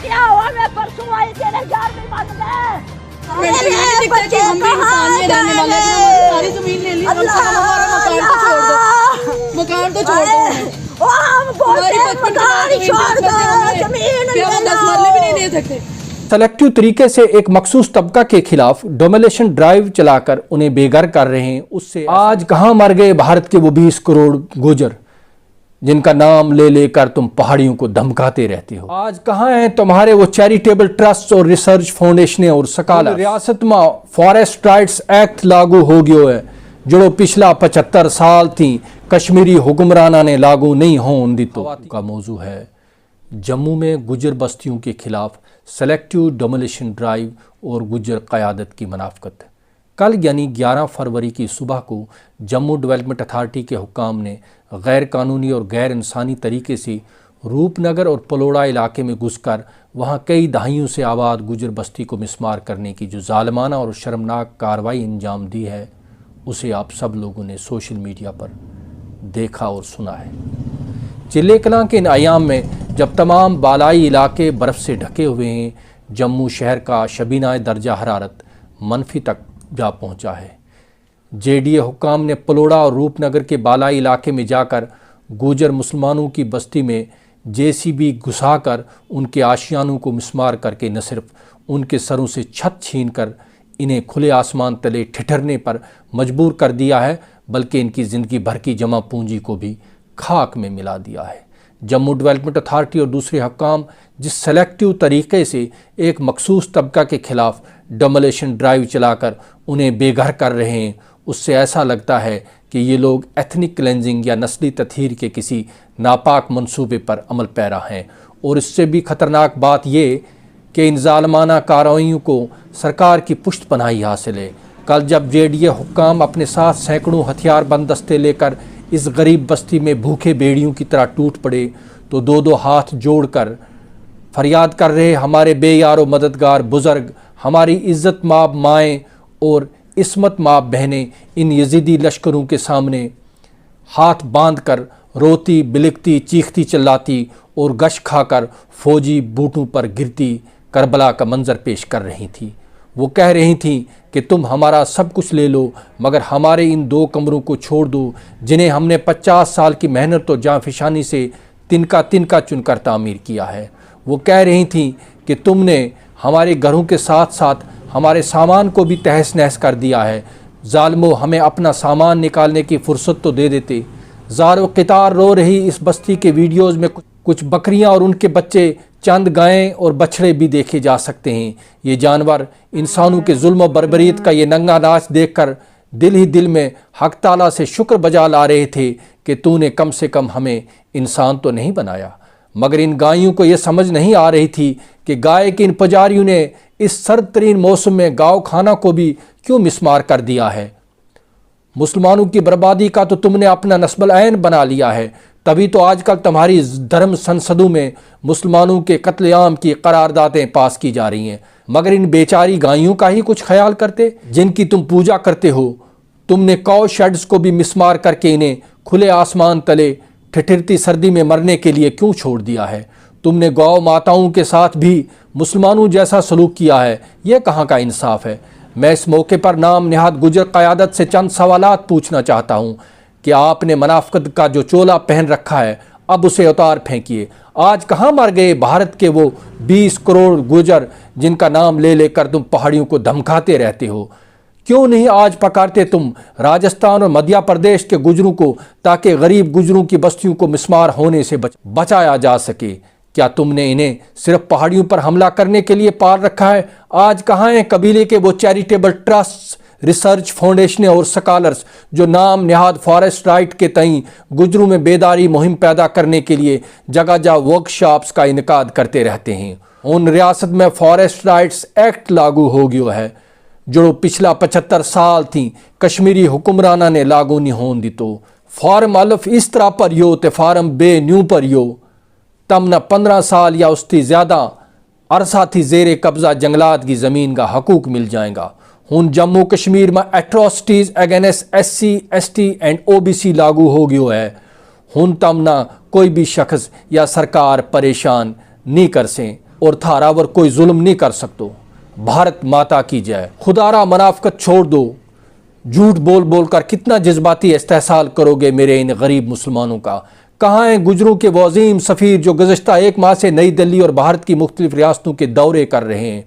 क्या हुआ? मैं परसों आई, तेरे घर में बंद गए। मेरे बच्चे कहाँ गए? सारी जमीन ले ली, कम से कम हमारा मकान तो छोड़ दो। हम बोलते हैं मकान छोड़ दो, जमीन क्या 10 मरले भी नहीं दे सकते। सेलेक्टिव तरीके से एक मखसूस तबका के खिलाफ डोमिनेशन ड्राइव चलाकर उन्हें बेघर कर रहे हैं। उससे आज कहाँ मर गए भारत के वो 20 करोड़ गुजर जिनका नाम ले लेकर तुम पहाड़ियों को धमकाते रहते हो। आज कहाँ हैं तुम्हारे वो चैरिटेबल ट्रस्ट और रिसर्च फाउंडेशन और सकाला। रियासत में फॉरेस्ट राइट्स एक्ट लागू हो गयो है जो पिछला 75 साल थी कश्मीरी हुक्मराना ने लागू नहीं होने दी। तो का मौजू है जम्मू में गुजर बस्तियों के खिलाफ सेलेक्टिव डोमिनेशन ड्राइव और गुजर क़यादत की मनाफ़कत। कल यानी 11 फरवरी की सुबह को जम्मू डेवलपमेंट अथॉरिटी के हुक्काम ने गैर कानूनी और गैर इंसानी तरीके से रूपनगर और पलोड़ा इलाके में घुसकर वहां कई दहाइयों से आबाद गुजर बस्ती को मिसमार करने की जो जालिमाना और शर्मनाक कार्रवाई अंजाम दी है उसे आप सब लोगों ने सोशल मीडिया पर देखा और सुना है। चिल्ले कलां के इन अयाम में जब तमाम बालाई इलाके बर्फ़ से ढके हुए हैं, जम्मू शहर का शबीना दर्जा हरारत मनफी तक जा पहुंचा है। जेडीए हुक्काम ने पलोड़ा और रूपनगर के बालाई इलाके में जाकर गुजर मुसलमानों की बस्ती में जेसीबी घुसाकर उनके आशियानों को मिसमार करके न सिर्फ उनके सरों से छत छीन कर इन्हें खुले आसमान तले ठिठरने पर मजबूर कर दिया है, बल्कि इनकी ज़िंदगी भर की जमा पूंजी को भी खाक में मिला दिया है। जम्मू डेवलपमेंट अथॉरिटी और दूसरे हुक्काम जिस सेलेक्टिव तरीके से एक मखसूस तबका के खिलाफ डोमिनेशन ड्राइव चलाकर उन्हें बेघर कर रहे हैं, उससे ऐसा लगता है कि ये लोग एथनिक क्लेंजिंग या नस्ली तत्हीर के किसी नापाक मंसूबे पर अमल पैरा हैं। और इससे भी ख़तरनाक बात ये कि इन ज़ालिमाना कार्रवाइयों को सरकार की पुष्ट पनाही हासिल है। कल जब जेडीए हुक्काम अपने साथ सैकड़ों हथियारबंद दस्ते लेकर इस गरीब बस्ती में भूखे बेड़ियों की तरह टूट पड़े तो दो दो हाथ जोड़कर फरियाद कर रहे हमारे बेयारो मददगार बुज़ुर्ग, हमारी इज़्ज़त माब माएँ और इस्मत माब बहनें इन यजीदी लश्करों के सामने हाथ बांध कर रोती बिलखती चीखती चिल्लाती और गश खाकर फौजी बूटों पर गिरती करबला का मंजर पेश कर रही थी। वो कह रही थी कि तुम हमारा सब कुछ ले लो मगर हमारे इन 2 कमरों को छोड़ दो जिन्हें हमने 50 साल की मेहनत और जाँफिशानी से तिनका तिनका चुनकर तामीर किया है। वो कह रही थी कि तुमने हमारे घरों के साथ साथ हमारे सामान को भी तहस नहस कर दिया है। ज़ालिमो, हमें अपना सामान निकालने की फुर्सत तो दे देते। ज़ारो क़ितार रो रही इस बस्ती के वीडियोज़ में कुछ बकरियां और उनके बच्चे, चंद गायें और बछड़े भी देखे जा सकते हैं। ये जानवर इंसानों के जुल्म और बर्बरीत का ये नंगा नाच देखकर दिल ही दिल में हक ताला से शुक्र बजा ला रहे थे कि तूने कम से कम हमें इंसान तो नहीं बनाया। मगर इन गायों को ये समझ नहीं आ रही थी कि गाय के इन पुजारियों ने इस सर्द तरीन मौसम में गाँव खाना को भी क्यों मिसमार कर दिया है। मुसलमानों की बर्बादी का तो तुमने अपना नस्बल ऐन बना लिया है, तभी तो आजकल तुम्हारी धर्म संसदों में मुसलमानों के कत्लेआम की करारदादें पास की जा रही हैं। मगर इन बेचारी गायों का ही कुछ ख्याल करते जिनकी तुम पूजा करते हो। तुमने कौ शेड्स को भी मिसमार करके इन्हें खुले आसमान तले ठिठिरती सर्दी में मरने के लिए क्यों छोड़ दिया है। तुमने गौ माताओं के साथ भी मुसलमानों जैसा सलूक किया है। यह कहाँ का इंसाफ है। मैं इस मौके पर नाम निहाद गुजर क़यादत से चंद सवालात पूछना चाहता हूँ कि आपने मनाफ़कत का जो चोला पहन रखा है अब उसे उतार फेंकिए। आज कहाँ मर गए भारत के वो 20 करोड़ गुजर जिनका नाम ले लेकर तुम पहाड़ियों को धमकाते रहते हो। क्यों नहीं आज पकड़ते तुम राजस्थान और मध्य प्रदेश के गुजरों को ताकि गरीब गुजरों की बस्तियों को मिसमार होने से बचाया जा सके। क्या तुमने इन्हें सिर्फ पहाड़ियों पर हमला करने के लिए पाल रखा है। आज कहाँ हैं कबीले के वो चैरिटेबल ट्रस्ट, रिसर्च फाउंडेशन और स्कॉलर्स जो नाम निहाद फॉरेस्ट राइट के तई गुजरों में बेदारी मुहिम पैदा करने के लिए जगह जगह वर्कशॉप्स का इनकाद करते रहते हैं। उन रियासत में फॉरेस्ट राइट्स एक्ट लागू हो गया है जो पिछला 75 साल थी कश्मीरी हुक्मराना ने लागू नहीं होने दी। तो फार्म अल्फ इस तरह पर यो ते फार्म बे न्यू पर यो तम न 15 साल या उससे ज़्यादा अरसा थी जेर कब्ज़ा जंगलात की ज़मीन का हकूक मिल जाएगा। हुन जम्मू कश्मीर में atrocities against SC ST and OBC लागू हो गयो है। हुन तम ना कोई भी शख्स या सरकार परेशान नहीं कर सें। और थारावर कोई जुल्म नहीं कर सकते। भारत माता की जय। खुदारा मुनाफकत छोड़ दो, झूठ बोल बोल कर कितना जज्बाती इस्तेहसाल करोगे मेरे इन गरीब मुसलमानों का। कहाँ हैं गुजरों के वो अजीम सफ़ीर जो गुज़श्ता एक माह से नई दिल्ली और भारत की मुख्तलिफ रियासतों के दौरे कर रहे हैं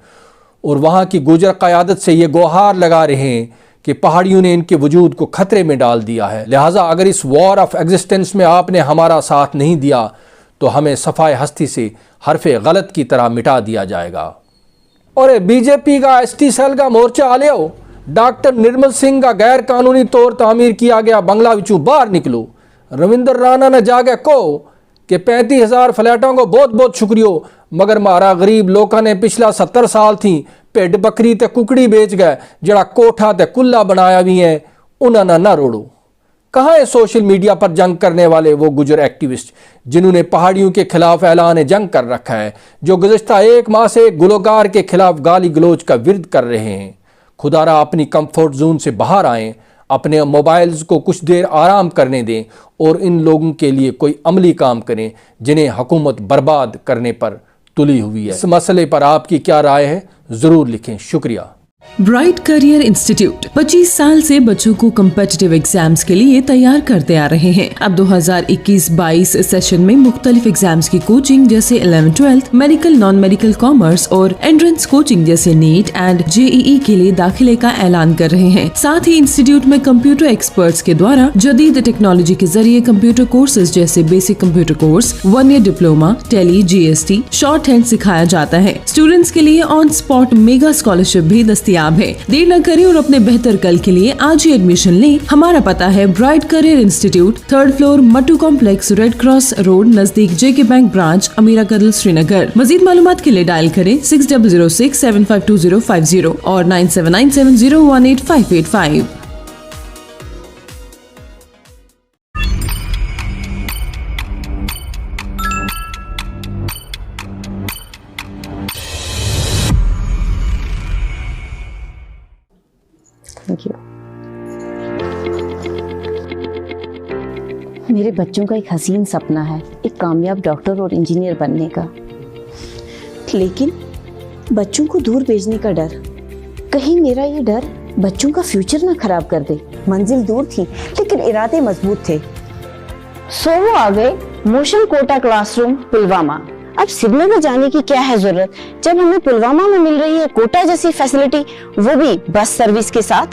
और वहाँ की गुजर क़यादत से ये गुहार लगा रहे हैं कि पहाड़ियों ने इनके वजूद को खतरे में डाल दिया है। लिहाजा अगर इस वॉर ऑफ एग्जिस्टेंस में आपने हमारा साथ नहीं दिया तो हमें सफ़ाए हस्ती से हरफ़े गलत की तरह मिटा दिया जाएगा। और बीजेपी का ST सेल का मोर्चा आ लियो। डॉक्टर निर्मल सिंह का गैर कानूनी तौर तामीर किया गया बंगला विचू बाहर निकलो। रविंदर राणा ने जाके कहो कि 35,000 फ्लैटों को बहुत बहुत शुक्रियो, मगर मारा गरीब लोगों ने पिछला 70 साल थी भेड बकरी ते कुकड़ी बेच गए, जड़ा कोठा ते कुल्ला बनाया भी है उन्होंने ना रोड़ो। कहाँ है सोशल मीडिया पर जंग करने वाले वो गुजर एक्टिविस्ट जिन्होंने पहाड़ियों के खिलाफ ऐलान जंग कर रखा है, जो गुज़श्ता एक माह से गुलकार के खिलाफ गाली गलोच का विरोध कर रहे हैं। खुदारा अपनी कंफर्ट जोन से बाहर आएँ, अपने मोबाइल्स को कुछ देर आराम करने दें और इन लोगों के लिए कोई अमली काम करें जिन्हें हुकूमत बर्बाद करने पर तुली हुई है। इस मसले पर आपकी क्या राय है, ज़रूर लिखें। शुक्रिया। ब्राइट करियर इंस्टीट्यूट 25 साल से बच्चों को कम्पिटिटिव एग्जाम्स के लिए तैयार करते आ रहे हैं। अब 2021-22 सेशन में मुख्तलिफ एग्जाम्स की कोचिंग जैसे 11-12, मेडिकल, नॉन मेडिकल, कॉमर्स और एंट्रेंस कोचिंग जैसे नीट एंड JEE के लिए दाखिले का ऐलान कर रहे हैं। साथ ही इंस्टीट्यूट में कंप्यूटर एक्सपर्ट्स के द्वारा जदीद टेक्नोलॉजी के जरिए कंप्यूटर कोर्सेज जैसे basic computer course, 1 year diploma, Tally, GST, shorthand सिखाया जाता है। स्टूडेंट्स के लिए ऑन स्पॉट मेगा स्कॉलरशिप भी दस्तियाब है। देर न करें और अपने बेहतर कल के लिए आज ही एडमिशन लें। हमारा पता है bright career institute, 3rd floor, Mattoo complex, red cross road, नजदीक JK bank branch, Amira Kadal, Srinagar. मजीद मालूमात के लिए डायल करें 6006752050 और 9797018585। Thank you. मेरे बच्चों का एक हसीन सपना है एक कामयाब डॉक्टर और इंजीनियर बनने का, लेकिन बच्चों को दूर भेजने का डर। कहीं मेरा ये डर बच्चों का फ्यूचर ना खराब कर दे। मंजिल दूर थी लेकिन इरादे मजबूत थे। सो वो आ गए मोशन कोटा क्लासरूम पुलवामा। अब श्रीनगर जाने की क्या है जरूरत जब हमें पुलवामा में मिल रही है कोटा जैसी फैसिलिटी, वो भी बस सर्विस के साथ।